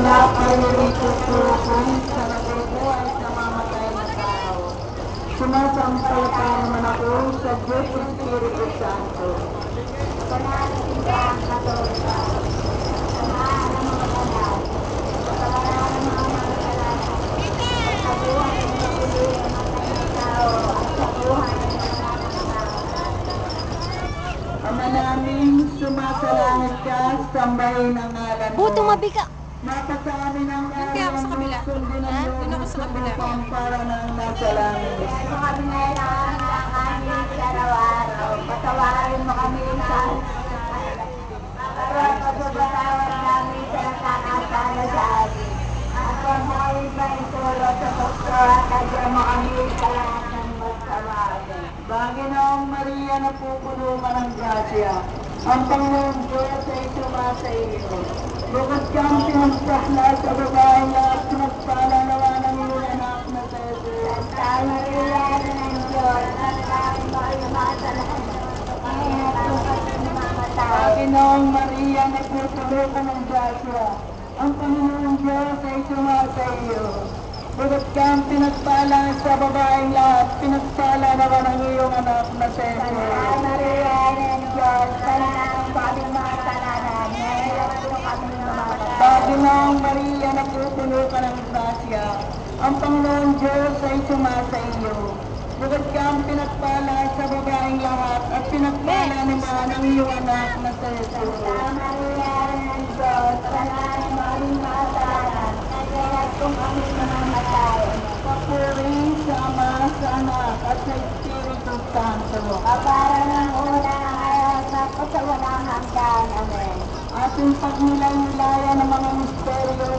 anak ay nilitutukan sa nabubuhay sa mamatay na tao. Sumasampalataya naman ako sa Diyos Espiritu Santo. Panalangin ka ang Katolika. Samahan ng mga banal. Pagkawalan ng mga makasalanan. Pagkabuhay ng paguli ng matay na tao at sa buhay ng mga nananakaw. Ama namin, sumasalangit ka, sambahin ang ngalan mo. Tumabi ka. Mapasamin ang kaya ako sa kabila. sundin ang Doon ako sa kabila. para ng nasa langit. Kaya mo kami ngayon ang aming sa araw-araw. Patawarin mo kami sa para pagpapatawad namin sa nakakasala sa amin. At huwag mo kami maitulot sa tukso at agyan mo kami sa lahat ng masama. Panginoong Maria, napupuno ka ng grasya. Ang Panginoon Diyos ay sumasa iyo. Bukod kang pinagpakla sa babaeng lahat, pinagpala nawa ng iyong anak na sa Jesus. Santa Maria, ng Diyos, at namin mo kayo makasalanan. Ngayon at kung kami mamatay. Panginoong Maria, napupuno ka ng grasya. Ang Panginoong Diyos ay sumasa iyo. Bukod kang pinagpala sa babaeng lahat, pinagpala nawa ng iyong anak na sa Santa Jesus. Maria, ng Diyos, panalangin po aming mga kasalanan. Ngayon at kung kami mamatay. Panginoong Maria, napupuno ka ng grasya. Ang Panginoong Diyos ay sumasa iyo. Bukod kang pinagpala sa babaeng lahat, at pinagpala naman ang iyong anak na sa Jesus. Santa Maria, ng Diyos, panalangin mo aming mga kasalanan. Ngayon at kung kami mamatay. Papuri sa Ama, sa Anak, at sa Espiritu Santo. Kapara ng una ngayon at sa walang hanggan. Amen. Ating pagnilay-nilaya ng mga misteryo